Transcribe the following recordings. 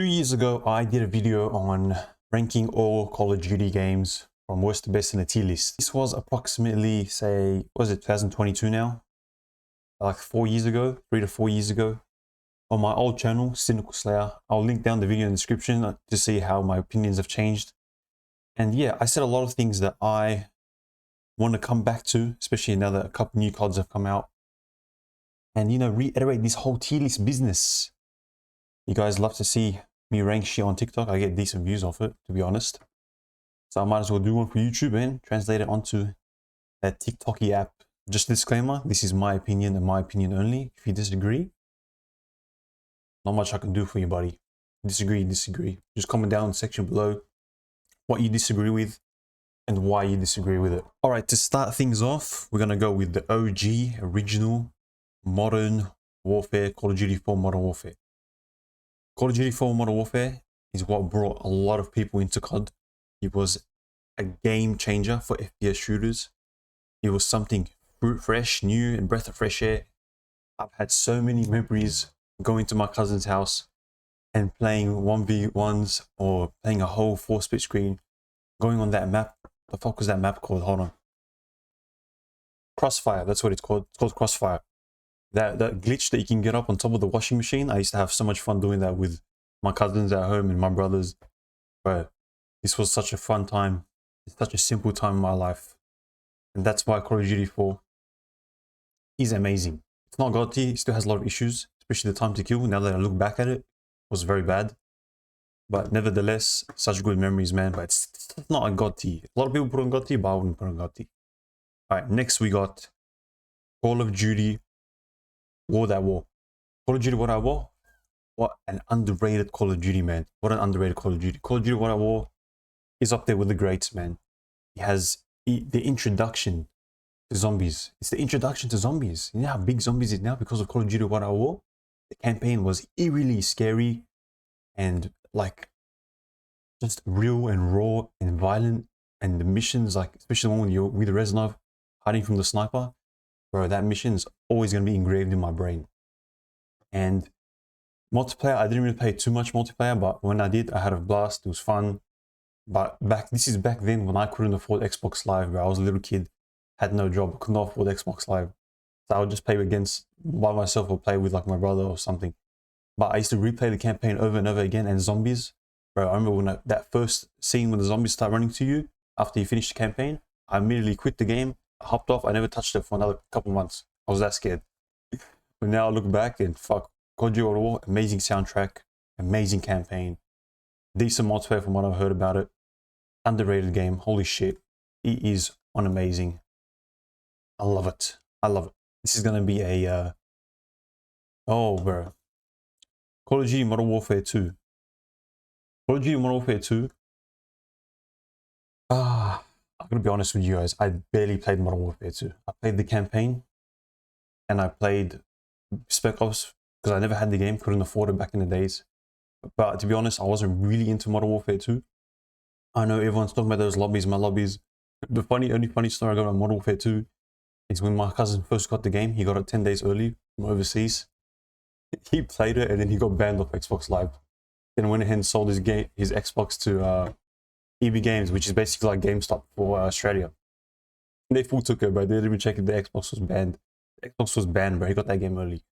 2 years ago, I did a video on ranking all Call of Duty games from worst to best in a tier list. This was approximately, say, was it 2022 now? Like 4 years ago, 3 to 4 years ago. On my old channel, Cynical. I'll link down the video in the description to see how my opinions have changed. And yeah, I said a lot of things that I want to come back to, especially now that a couple new CODs have come out. And, reiterate this whole tier list business. You guys love to see me rank shit on TikTok. I get decent views off it, to be honest. So I might as well do one for YouTube and translate it onto that TikToky app. Just disclaimer, this is my opinion and my opinion only. If you disagree, not much I can do for you, buddy. Disagree. Just comment down in the section below what you disagree with and why you disagree with it. All right, to start things off, we're going to go with the OG, original, Modern Warfare, Call of Duty 4 Modern Warfare. Call of Duty 4 Modern Warfare is what brought a lot of people into COD. It was a game changer for FPS shooters. It was something fresh, new, and breath of fresh air. I've had so many memories going to my cousin's house and playing 1v1s or playing a whole 4-split screen, going on that map. The fuck was that map called? Hold on. Crossfire, that's what it's called. It's called Crossfire. That glitch that you can get up on top of the washing machine. I used to have so much fun doing that with my cousins at home and my brothers. But this was such a fun time. It's such a simple time in my life. And that's why Call of Duty 4 is amazing. It's not God tier. It still has a lot of issues, especially the time to kill. Now that I look back at it, it was very bad. But nevertheless, such good memories, man. But it's not a God tier. A lot of people put on God tier, but I wouldn't put on God tier. Alright, next we got Call of Duty War That War. Call of Duty War That War? What an underrated Call of Duty, man. What an underrated Call of Duty. Call of Duty War That War is up there with the greats, man. It has the introduction to zombies. It's the introduction to zombies. You know how big zombies is now because of Call of Duty War That War? The campaign was eerily scary and like just real and raw and violent. And the missions, like especially the one with the Reznov hiding from the sniper, bro, that mission is always going to be engraved in my brain. And multiplayer, I didn't really play too much multiplayer, but when I did, I had a blast. It was fun. But this is back then when I couldn't afford Xbox Live, bro. I was a little kid, had no job, couldn't afford Xbox Live. So I would just play by myself or play with like my brother or something. But I used to replay the campaign over and over again. And zombies, bro, I remember when that first scene when the zombies start running to you after you finish the campaign, I immediately quit the game. I hopped off. I never touched it for another couple months. I was that scared. But now I look back and fuck, Call of Duty War, amazing soundtrack, amazing campaign, decent multiplayer from what I've heard about it. Underrated game. Holy shit. It is amazing. I love it. I love it. This is going to be a... oh, bro. Call of Duty Modern Warfare 2. Call of Duty Modern Warfare 2. I'm going to be honest with you guys. I barely played Modern Warfare 2. I played the campaign. And I played Spec Ops because I never had the game. Couldn't afford it back in the days. But to be honest, I wasn't really into Modern Warfare 2. I know everyone's talking about those lobbies, my lobbies. The only funny story I got on Modern Warfare 2 is when my cousin first got the game. He got it 10 days early from overseas. He played it and then he got banned off Xbox Live. Then went ahead and sold his Xbox to EB Games, which is basically like GameStop for Australia. And they full took it, but they didn't even check if the Xbox was banned. The Xbox was banned, bro. He got that game early.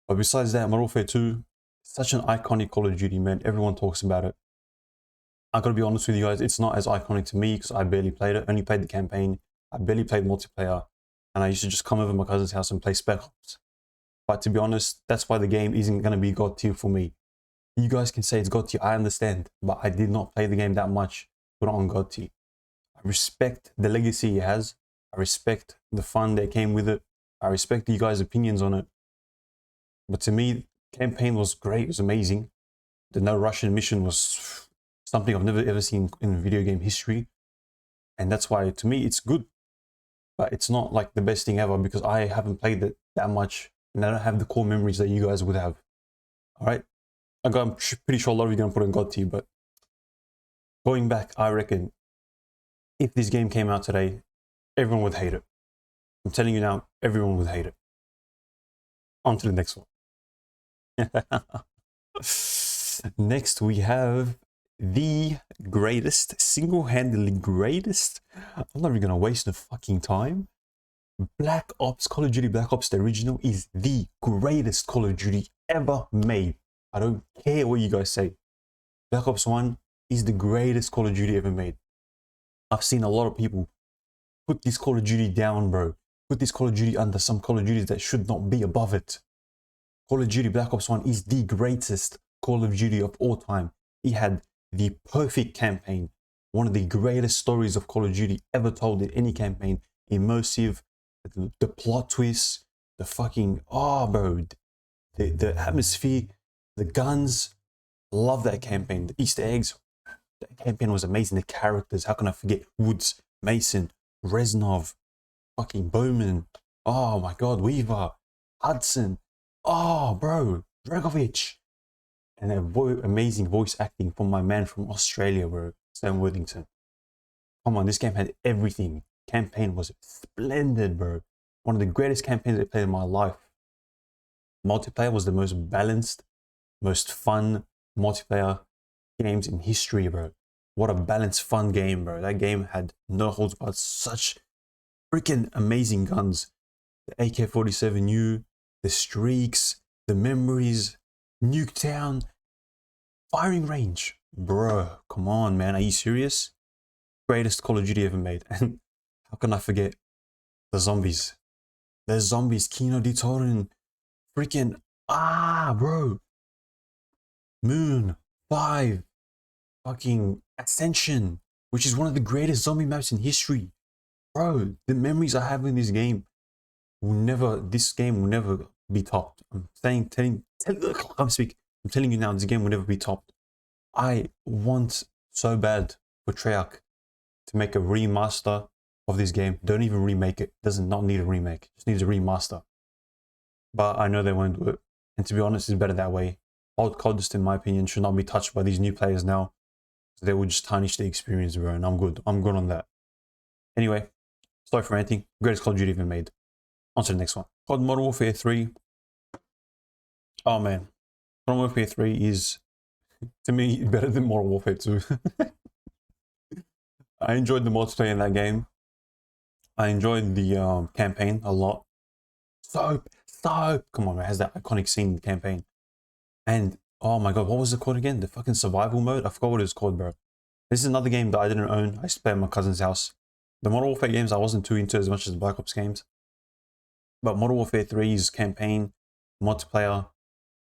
But besides that, Modern Warfare 2, such an iconic Call of Duty, man. Everyone talks about it. I gotta be honest with you guys, it's not as iconic to me because I barely played it. Only played the campaign. I barely played multiplayer. And I used to just come over to my cousin's house and play Spec Ops. But to be honest, that's why the game isn't gonna be God tier for me. You guys can say it's God tier, I understand. But I did not play the game that much, put it on God tier. I respect the legacy it has. I respect the fun that came with it. I respect you guys' opinions on it. But to me, the campaign was great. It was amazing. The no Russian mission was something I've never ever seen in video game history. And that's why, to me, it's good. But it's not like the best thing ever because I haven't played it that much. And I don't have the core memories that you guys would have. Alright? I'm pretty sure a lot of you are going to put in God tier. But going back, I reckon if this game came out today, everyone would hate it. I'm telling you now, everyone would hate it. On to the next one. Next, we have the greatest, single-handedly greatest. I'm not even gonna waste the fucking time. Black Ops, Call of Duty Black Ops, the original, is the greatest Call of Duty ever made. I don't care what you guys say. Black Ops 1 is the greatest Call of Duty ever made. I've seen a lot of people put this Call of Duty down, bro. Put this Call of Duty under some Call of Duties that should not be above it. Call of Duty Black Ops 1 is the greatest Call of Duty of all time. It had the perfect campaign. One of the greatest stories of Call of Duty ever told in any campaign. Immersive, the plot twists, the fucking, oh bro, the atmosphere, the guns. Love that campaign. The Easter eggs. That campaign was amazing. The characters, how can I forget? Woods, Mason, Reznov, fucking Bowman. Oh my god, Weaver, Hudson. Oh, bro, Dragovich. And amazing voice acting from my man from Australia, bro, Sam Worthington. Come on, this game had everything. Campaign was splendid, bro. One of the greatest campaigns I played in my life. Multiplayer was the most balanced, most fun multiplayer games in history, bro. What a balanced, fun game, bro. That game had no holds barred. Such freaking amazing guns. The AK-47U, the streaks, the memories, Nuketown, firing range. Bro, come on, man. Are you serious? Greatest Call of Duty ever made. And how can I forget the zombies? The zombies, Kino de Torin, freaking, bro. Moon, 5, fucking Ascension, which is one of the greatest zombie maps in history. Bro, the memories I have in this game this game will never be topped. I'm telling you now, this game will never be topped. I want so bad for Treyarch to make a remaster of this game. Don't even remake it. Does not need a remake. Just needs a remaster. But I know they won't do it. And to be honest, it's better that way. Old COD, just in my opinion, should not be touched by these new players now. They will just tarnish the experience, bro. And I'm good. I'm good on that. Anyway, sorry for ranting. Greatest Call of Duty ever made. On to the next one. COD Modern Warfare 3. Oh man. Modern Warfare 3 is, to me, better than Modern Warfare 2. I enjoyed the multiplayer in that game. I enjoyed the campaign a lot. Soap. Come on, man. It has that iconic scene in the campaign. And, oh my god, what was it called again? The fucking survival mode? I forgot what it was called, bro. This is another game that I didn't own. I used to play at my cousin's house. The Modern Warfare games I wasn't too into as much as the Black Ops games. But Modern Warfare 3's campaign, multiplayer,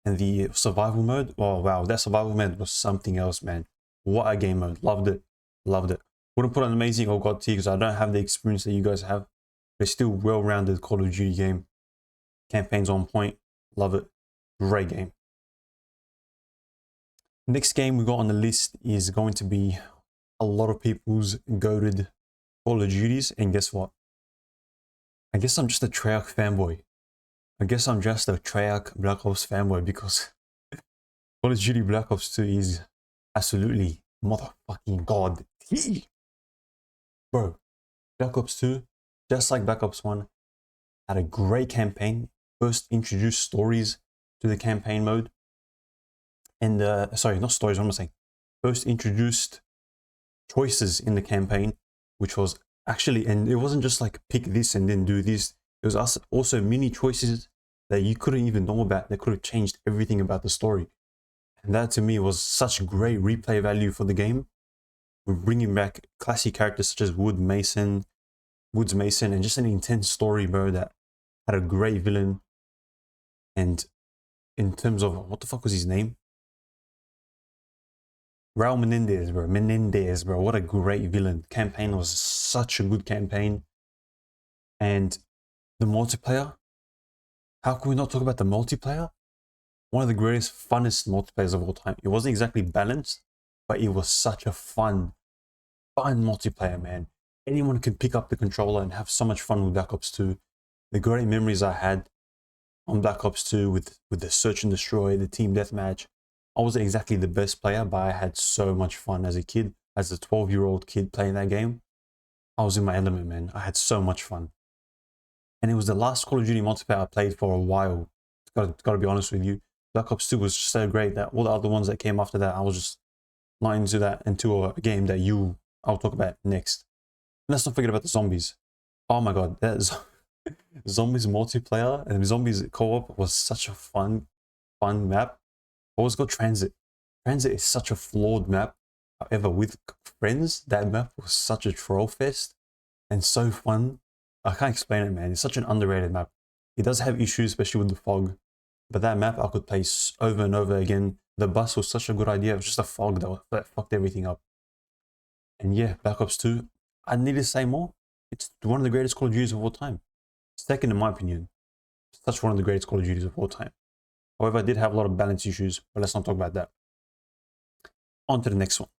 and the survival mode, oh wow, that survival mode was something else, man. What a game mode. Loved it. Loved it. Wouldn't put an amazing or god tier because I don't have the experience that you guys have. But it's still well-rounded Call of Duty game. Campaign's on point. Love it. Great game. Next game we got on the list is going to be a lot of people's goated Call of Duties. And guess what? I guess I'm just a Treyarch fanboy. I guess I'm just a Treyarch Black Ops fanboy because Call of Duty Black Ops 2 is absolutely motherfucking god tier. Bro, Black Ops 2, just like Black Ops 1, had a great campaign. First introduced stories to the campaign mode. And, sorry, not stories, what am I saying? First introduced choices in the campaign, which was actually, and it wasn't just like pick this and then do this. It was also mini choices that you couldn't even know about that could have changed everything about the story. And that to me was such great replay value for the game. We're bringing back classic characters such as Woods Mason, and just an intense story, bro, that had a great villain. And in terms of, what the fuck was his name? Raul Menendez, bro. What a great villain. Campaign was such a good campaign. And the multiplayer, how can we not talk about the multiplayer? One of the greatest, funnest multiplayers of all time. It wasn't exactly balanced, but it was such a fun multiplayer, man. Anyone could pick up the controller and have so much fun with Black Ops 2. The great memories I had on Black Ops 2 with the search and destroy, the team deathmatch. I wasn't exactly the best player, but I had so much fun as a kid, as a 12-year-old kid playing that game. I was in my element, man. I had so much fun. And it was the last Call of Duty multiplayer I played for a while. Gotta be honest with you. Black Ops 2 was just so great that all the other ones that came after that, I was just not into that, into a game that I'll talk about next. And let's not forget about the zombies. Oh my god, that is zombies multiplayer and zombies co-op was such a fun map. Always got Transit. Transit is such a flawed map. However, with friends, that map was such a troll fest and so fun. I can't explain it, man. It's such an underrated map. It does have issues, especially with the fog. But that map I could play over and over again. The bus was such a good idea. It was just a fog that fucked everything up. And yeah, Black Ops 2, I need to say more. It's one of the greatest Call of Duties of all time. Second, in my opinion. Such one of the greatest Call of Duties of all time. However, I did have a lot of balance issues, but let's not talk about that. On to the next one.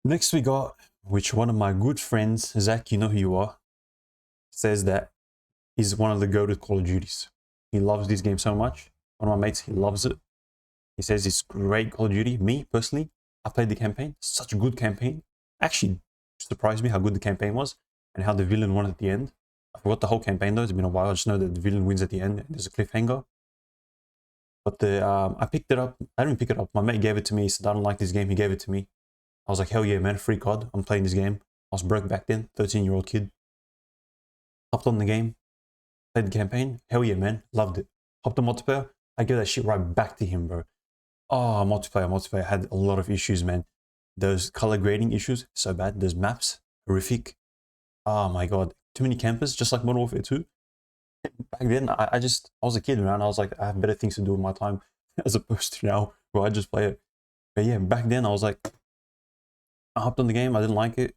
Next we got, which one of my good friends, Zach, you know who you are, says that is one of the go-to Call of Duties. He loves this game so much. One of my mates, he loves it. He says it's great Call of Duty. Me, personally, I played the campaign. Such a good campaign. Actually, surprised me how good the campaign was and how the villain won at the end. I forgot the whole campaign though. It's been a while. I just know that the villain wins at the end and there's a cliffhanger. But I picked it up. I didn't pick it up. My mate gave it to me. He said, I don't like this game. He gave it to me. I was like, hell yeah, man. Free COD. I'm playing this game. I was broke back then. 13-year-old kid. Hopped on the game. Played the campaign. Hell yeah, man. Loved it. Hopped on multiplayer. I gave that shit right back to him, bro. Oh, multiplayer had a lot of issues, man. Those color grading issues, so bad. Those maps, horrific. Oh my god. Too many campers, just like Modern Warfare 2. Back then, I was a kid, man. I was like, I have better things to do with my time as opposed to now where I just play it. But yeah, back then I was like, I hopped on the game, I didn't like it,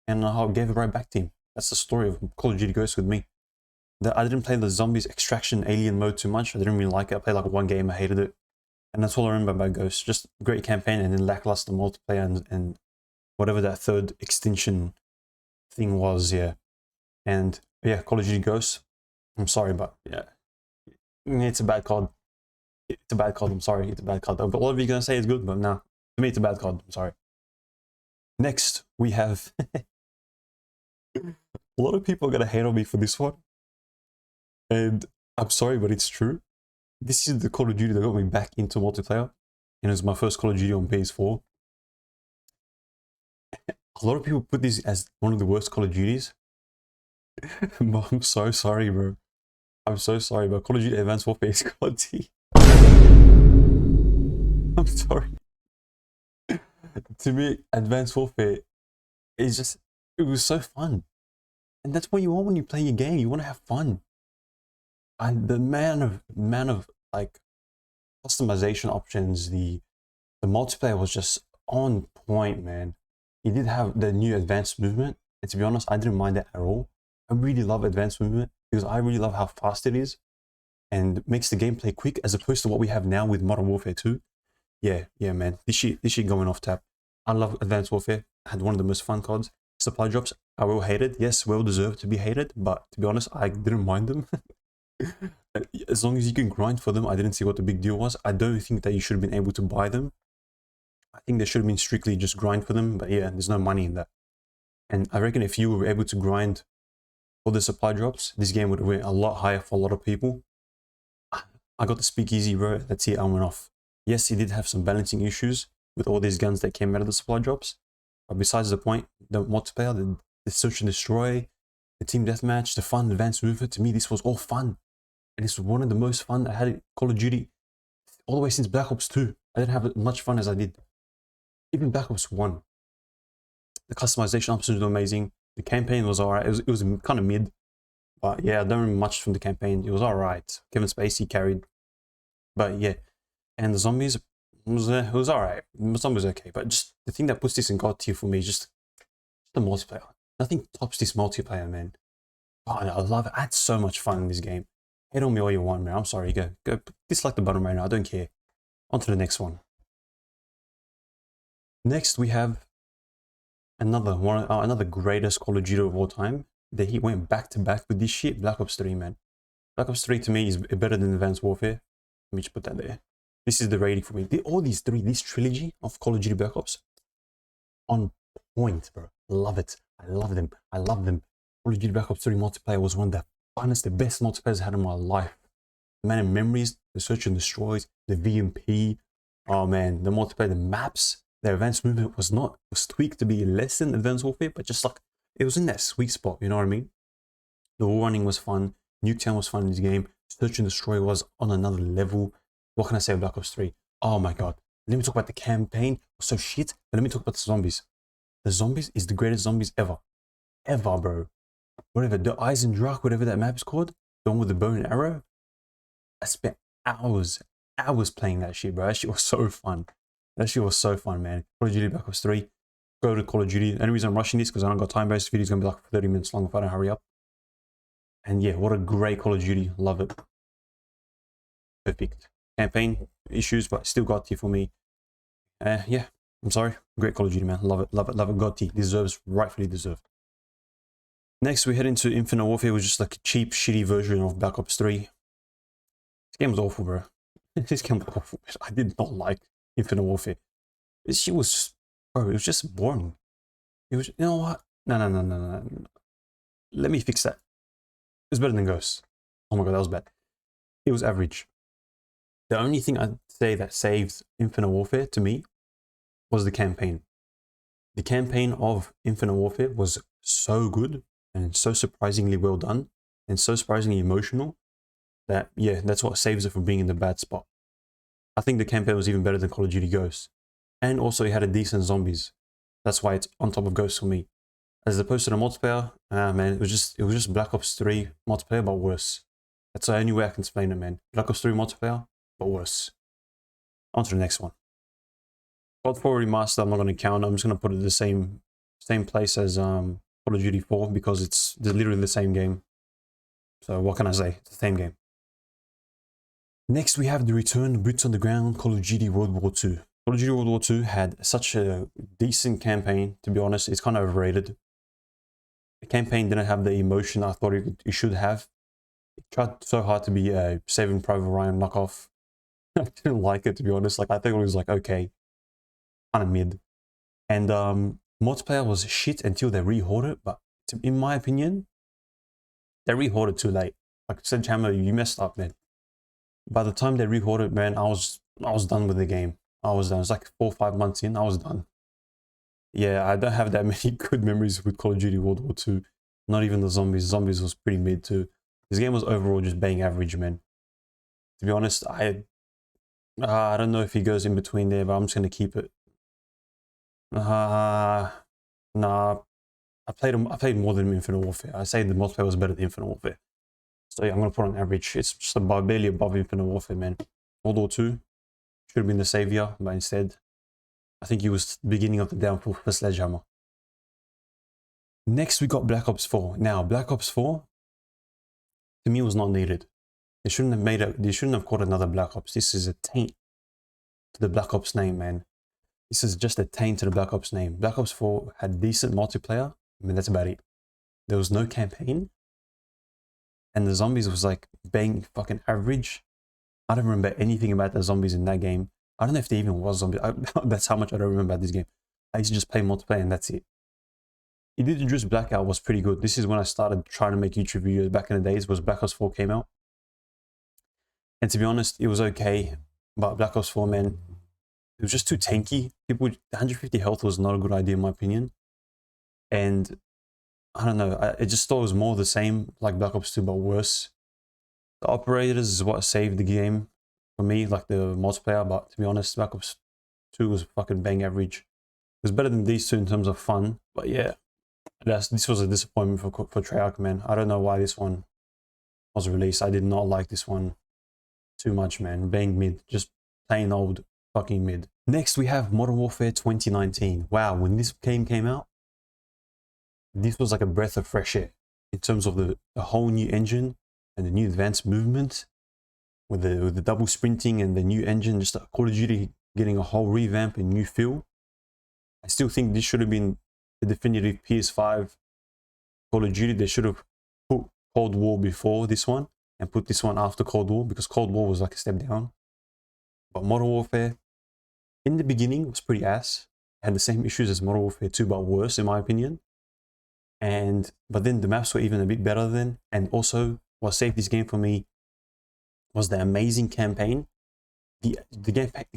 and I gave it right back to him. That's the story of Call of Duty Ghosts with me. I didn't play the zombies extraction alien mode too much. I didn't really like it. I played like one game, I hated it. And that's all I remember about Ghosts. Just great campaign and then lackluster multiplayer and whatever that third extinction thing was, yeah. And yeah, Call of Duty Ghosts. I'm sorry, but yeah, it's a bad COD. It's a bad COD. I'm sorry, it's a bad COD. But a lot of you are gonna say it's good, but no, to me it's a bad COD. I'm sorry. Next, we have a lot of people are gonna hate on me for this one, and I'm sorry, but it's true. This is the Call of Duty that got me back into multiplayer, and it was my first Call of Duty on PS4. A lot of people put this as one of the worst Call of Duties. But I'm so sorry, bro. I'm so sorry, but Call of Duty Advanced Warfare is quality. I'm sorry. To me, Advanced Warfare is just, it was so fun. And that's what you want when you play your game. You want to have fun. And the man of like customization options, the multiplayer was just on point, man. He did have the new advanced movement. And to be honest, I didn't mind that at all. I really love advanced movement because I really love how fast it is and makes the gameplay quick as opposed to what we have now with Modern Warfare 2. Yeah, man. This shit going off tap. I love Advanced Warfare. I had one of the most fun CODs. Supply drops are well hated. Yes, well deserved to be hated, but to be honest, I didn't mind them. As long as you can grind for them, I didn't see what the big deal was. I don't think that you should have been able to buy them. I think they should have been strictly just grind for them, but yeah, there's no money in that. And I reckon if you were able to grind for the supply drops, this game would have went a lot higher for a lot of people. I got the speakeasy, bro. That's it, I went off. Yes, he did have some balancing issues with all these guns that came out of the supply drops. But besides the point, the multiplayer, the search and destroy, the team deathmatch, the fun, advanced movement, to me, this was all fun. And it's one of the most fun I had in Call of Duty all the way since Black Ops 2. I didn't have as much fun as I did. Even Black Ops 1. The customization options were amazing. The campaign was alright. It was kind of mid. But yeah, I don't remember much from the campaign. It was alright. Kevin Spacey carried. But yeah. And the zombies, it was alright. The zombies okay. But just the thing that puts this in God tier for me is just the multiplayer. Nothing tops this multiplayer, man. Oh, I love it. I had so much fun in this game. Hate on me all you want, man. I'm sorry. Go dislike the button right now. I don't care. On to the next one. Next, we have another greatest Call of Duty of all time. That he went back to back with this shit. Black Ops 3, man. Black Ops 3 to me is better than Advanced Warfare. Let me just put that there. This is the rating for me. All these three, this trilogy of Call of Duty Black Ops, on point, bro. Love it. I love them. Call of Duty Black Ops 3 multiplayer was one of the funnest, the best multiplayers I had in my life. Man of Memories, the Search and Destroys, the VMP. Oh man, the multiplayer, the maps, the advanced movement was tweaked to be less than Advanced Warfare, but just like it was in that sweet spot, you know what I mean? The wall running was fun, Nuketown was fun in this game, Search and Destroy was on another level. What can I say about Black Ops 3? Oh my god. Let me talk about the campaign. It was so shit, but let me talk about the zombies. The zombies is the greatest zombies ever. Ever, bro. Whatever, the Eisendrache, whatever that map is called, the one with the bow and arrow. I spent hours playing that shit, bro. That shit was so fun. That shit was so fun, man. Call of Duty Black Ops 3. Go to Call of Duty. The only reason I'm rushing this because I don't got time based. This video's gonna be like 30 minutes long if I don't hurry up. And yeah, what a great Call of Duty. Love it. Perfect. Campaign issues, but still got you for me. Yeah, I'm sorry. Great Call of Duty, man. Love it, love it, love it. Gotti deserves, rightfully deserved. Next, we head into Infinite Warfare, which is like a cheap, shitty version of Black Ops 3. This game was awful, bro. This game was awful. I did not like Infinite Warfare. This shit was, bro, it was just boring. It was, you know what? No. Let me fix that. It was better than Ghost. Oh my god, that was bad. It was average. The only thing I'd say that saved Infinite Warfare to me was the campaign. The campaign of Infinite Warfare was so good and so surprisingly well done and so surprisingly emotional that, yeah, that's what saves it from being in the bad spot. I think the campaign was even better than Call of Duty Ghosts. And also it had a decent zombies. That's why it's on top of Ghosts for me. As opposed to the multiplayer, man, it was just Black Ops 3 multiplayer, but worse. That's the only way I can explain it, man. Black Ops 3 multiplayer, but worse. On to the next one. COD 4 Remastered, I'm not going to count. I'm just going to put it in the same place as Call of Duty 4 because it's literally the same game. So what can I say? It's the same game. Next, we have the return Boots on the Ground Call of Duty World War II. Call of Duty World War II had such a decent campaign, to be honest. It's kind of overrated. The campaign didn't have the emotion I thought it should have. It tried so hard to be a Saving Private Ryan knockoff. I didn't like it, to be honest. Like, I think it was like, okay, kind of mid. And multiplayer was shit until they rehored it, but in my opinion, they rehored it too late. Like Sledgehammer, you messed up, man. By the time they rehored it, man, I was done with the game. I was done. It was like 4 or 5 months in, I was done. Yeah, I don't have that many good memories with Call of Duty World War II. Not even the zombies. Zombies was pretty mid too. This game was overall just bang average, man. To be honest, I don't know if he goes in between there, but I'm just gonna keep it. Nah. I played more than Infinite Warfare. I say the multiplayer was better than Infinite Warfare. So yeah, I'm gonna put on average. It's just barely above Infinite Warfare, man. World War II should have been the savior, but instead, I think he was the beginning of the downfall for Sledgehammer. Next, we got Black Ops 4. Now, Black Ops 4 to me was not needed. They shouldn't have called another Black Ops. This is a taint to the Black Ops name, man. This is just a taint to the Black Ops name. Black Ops 4 had decent multiplayer. I mean, that's about it. There was no campaign. And the zombies was like bang fucking average. I don't remember anything about the zombies in that game. I don't know if there even was zombies. That's how much I don't remember about this game. I used to just play multiplayer and that's it. It did introduce Blackout was pretty good. This is when I started trying to make YouTube videos back in the days, was Black Ops 4 came out. And to be honest, it was okay. But Black Ops 4, man, it was just too tanky. 150 health was not a good idea in my opinion. And I don't know, I just thought it was more the same like Black Ops 2 but worse. The operators is what saved the game for me, like the multiplayer, but to be honest, Black Ops 2 was fucking bang average. It was better than these two in terms of fun, but yeah, this was a disappointment for Treyarch, man. I don't know why this one was released. I did not like this one too much, man. Bang mid, just plain old fucking mid. Next, we have Modern Warfare 2019. Wow, when this game came out, this was like a breath of fresh air in terms of the whole new engine and the new advanced movement with the double sprinting and the new engine, just Call of Duty getting a whole revamp and new feel. I still think this should have been the definitive PS5 Call of Duty. They should have put Cold War before this one and put this one after Cold War, because Cold War was like a step down. But Modern Warfare, in the beginning, was pretty ass. It had the same issues as Modern Warfare 2, but worse in my opinion. But then the maps were even a bit better then. And also, what saved this game for me was the amazing campaign. The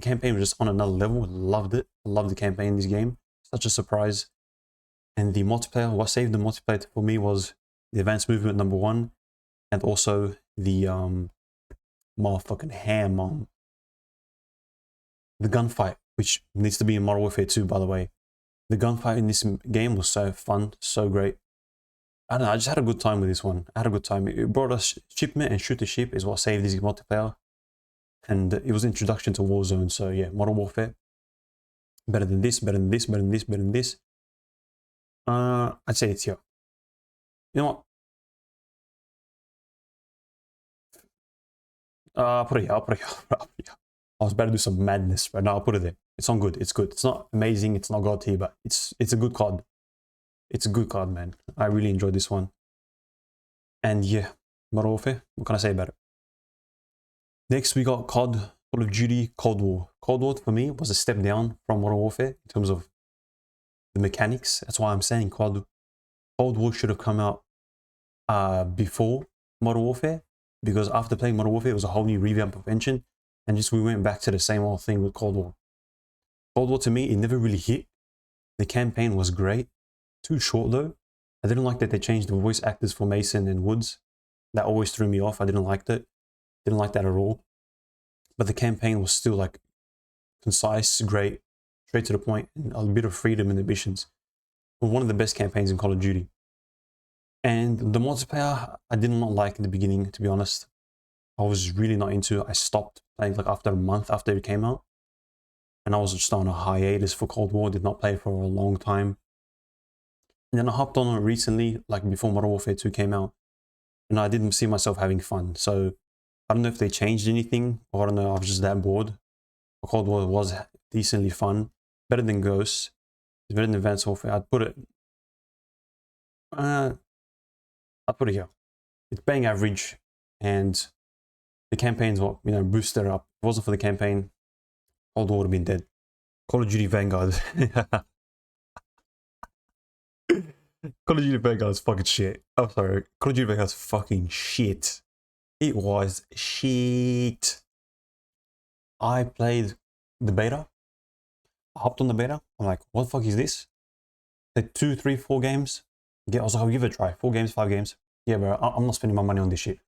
campaign was just on another level. Loved it. Loved the campaign in this game. Such a surprise. And the multiplayer, what saved the multiplayer for me was the advanced movement #1, and also the motherfucking ham the gunfight, which needs to be in Modern Warfare 2, by the way. The gunfight in this game was so fun, so great. I don't know, I just had a good time with this one. I had a good time. It brought us shipment, and shoot the ship is what saved this multiplayer. And it was introduction to Warzone, so yeah, Modern Warfare. Better than this, better than this, better than this, better than this. I'd say it's here. You know what? I'll put it here, I'll put it here, I'll put it here. I was about to do some madness, but no, I'll put it there. It's on good, it's good. It's not amazing, it's not god tier, but it's a good card. It's a good card, man. I really enjoyed this one. And yeah, Modern Warfare, what can I say about it? Next, we got Call of Duty Cold War. Cold War, for me, was a step down from Modern Warfare in terms of the mechanics. That's why I'm saying Cold War should have come out before Modern Warfare, because after playing Modern Warfare, it was a whole new revamp of engine, and just we went back to the same old thing with Cold War. Cold War, to me, it never really hit. The campaign was great. Too short, though. I didn't like that they changed the voice actors for Mason and Woods. That always threw me off. I didn't like that. Didn't like that at all. But the campaign was still like concise, great, straight to the point, and a bit of freedom in the missions. One of the best campaigns in Call of Duty. And the multiplayer, I did not like in the beginning, to be honest. I was really not into it. I stopped playing like after a month after it came out. And I was just on a hiatus for Cold War, did not play for a long time. And then I hopped on it recently, like before Modern Warfare 2 came out. And I didn't see myself having fun. So I don't know if they changed anything, or I don't know, I was just that bored. Cold War was decently fun. Better than Ghosts. It's better than Advanced Warfare. I'd put it here. It's bang average, and the campaign's what, you know, boosted it up. If it wasn't for the campaign, Cold War would have been dead. Call of Duty Vanguard. Call of Duty Vanguard is fucking shit. I'm sorry. Call of Duty Vanguard is fucking shit. It was shit. I played the beta. I hopped on the beta. I'm like, what the fuck is this? Like 2, 3, 4 games. Yeah, I was like, I'll give it a try. 4 games, 5 games. Yeah, bro, I'm not spending my money on this shit.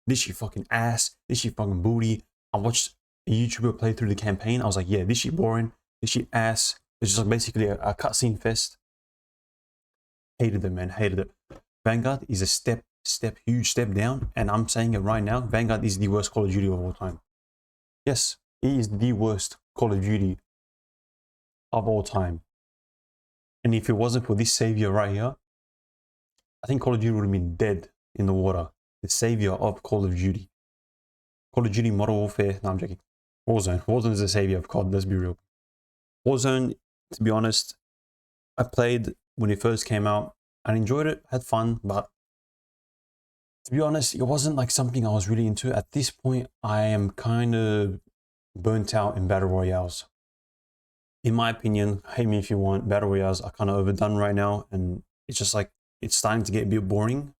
This shit fucking ass. This shit fucking booty. I watched a YouTuber play through the campaign. I was like, yeah, this shit boring. This shit ass. It's just like basically a cutscene fest. Hated it, man. Hated it. Vanguard is a huge step down. And I'm saying it right now. Vanguard is the worst Call of Duty of all time. Yes, it is the worst Call of Duty of all time. And if it wasn't for this savior right here, I think Call of Duty would have been dead in the water. The savior of Call of Duty. Call of Duty Modern Warfare. No, I'm joking. Warzone. Warzone is the savior of COD, let's be real. Warzone, to be honest, I played when it first came out. I enjoyed it, had fun, but to be honest, it wasn't like something I was really into. At this point, I am kind of burnt out in Battle Royales. In my opinion, hate me if you want, Battle Royales are kind of overdone right now, and it's just like, it's starting to get a bit boring.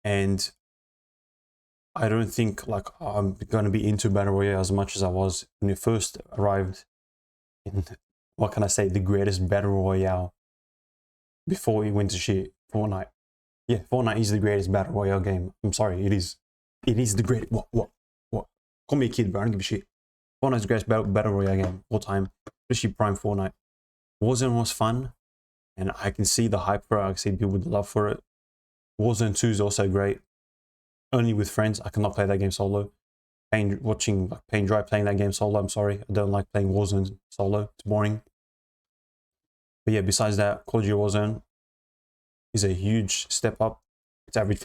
And I don't think like I'm going to be into Battle Royale as much as I was when it first arrived in, what can I say, the greatest Battle Royale before it went to shit, Fortnite. Yeah, Fortnite is the greatest Battle Royale game. I'm sorry, it is. It is the greatest. What? Call me a kid, bro. I don't give a shit. Fortnite's the greatest Battle Royale game of all time, especially Prime Fortnite. Warzone was fun, and I can see the hype for it. I can see people with love for it. Warzone 2 is also great. Only with friends. I cannot play that game solo. Watching Pain Dry playing that game solo. I'm sorry. I don't like playing Warzone solo. It's boring. But yeah, besides that, Call of Duty Warzone is a huge step up. It's average.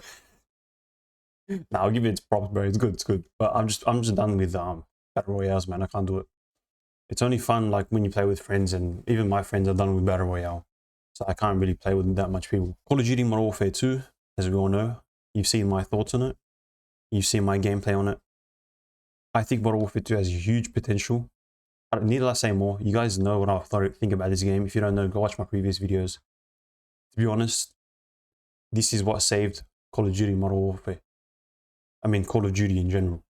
Nah, I'll give it its props, bro. It's good. It's good. But I'm just done with Battle Royales, man. I can't do it. It's only fun like when you play with friends, and even my friends are done with Battle Royale. So I can't really play with that much people. Call of Duty Modern Warfare 2, as we all know. You've seen my thoughts on it. You've seen my gameplay on it. I think Modern Warfare 2 has huge potential. I don't need to say more. You guys know what I think about this game. If you don't know, go watch my previous videos. To be honest, this is what saved Call of Duty Modern Warfare. I mean, Call of Duty in general.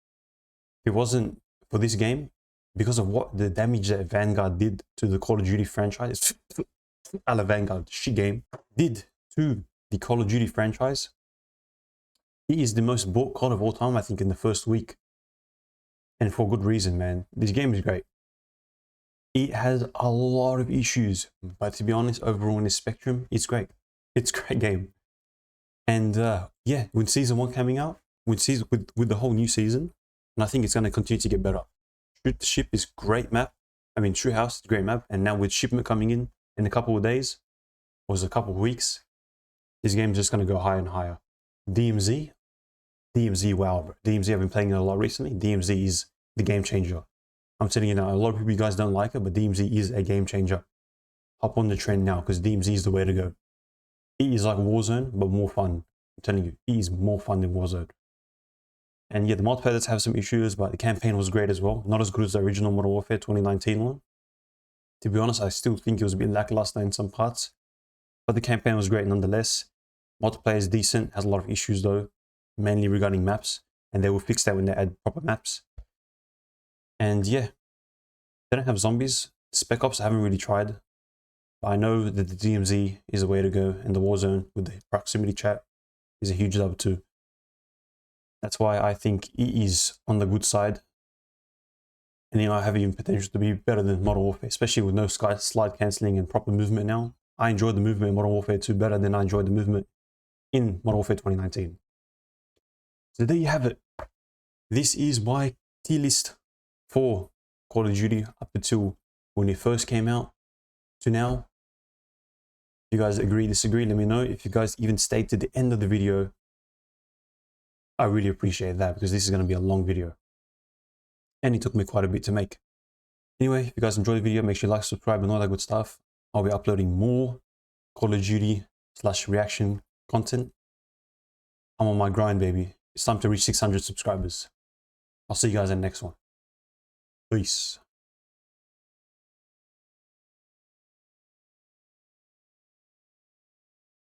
it wasn't for this game, because of what the damage that Vanguard did to the Call of Duty franchise, a la Vanguard, shit game, did to the Call of Duty franchise, it is the most bought COD of all time, I think, in the first week. And for good reason, man. This game is great. It has a lot of issues, but to be honest, overall in the spectrum, it's great. It's a great game. And yeah, with season 1 coming out, with the whole new season, and I think it's going to continue to get better. Shoot the Ship is great map. I mean, True House is a great map. And now with Shipment coming in a couple of days, or a couple of weeks, this game is just going to go higher and higher. DMZ, wow, bro. DMZ, I've been playing it a lot recently. DMZ is the game changer. I'm telling you now, a lot of people, you guys don't like it, but DMZ is a game changer. Hop on the trend now, because DMZ is the way to go. It is like Warzone, but more fun. I'm telling you, it is more fun than Warzone. And yeah, the multiplayer does have some issues, but the campaign was great as well. Not as good as the original Modern Warfare 2019 one. To be honest, I still think it was a bit lackluster in some parts, but the campaign was great nonetheless. Multiplayer is decent, has a lot of issues though, mainly regarding maps, and they will fix that when they add proper maps. And yeah, they don't have zombies. Spec Ops I haven't really tried, but I know that the DMZ is the way to go, and the Warzone with the proximity chat is a huge love too. That's why I think it is on the good side, and you know, I have even potential to be better than Modern Warfare, especially with no slide cancelling and proper movement now. I enjoyed the movement in Modern Warfare 2 better than I enjoyed the movement in Modern Warfare 2019. So there you have it. This is my tier list for Call of Duty up until when it first came out to now. If you guys agree, disagree, let me know. If you guys even stayed to the end of the video, I really appreciate that, because this is going to be a long video. And it took me quite a bit to make. Anyway, if you guys enjoyed the video, make sure you like, subscribe, and all that good stuff. I'll be uploading more Call of Duty / reaction content. I'm on my grind, baby. It's time to reach 600 subscribers. I'll see you guys in the next one. Peace.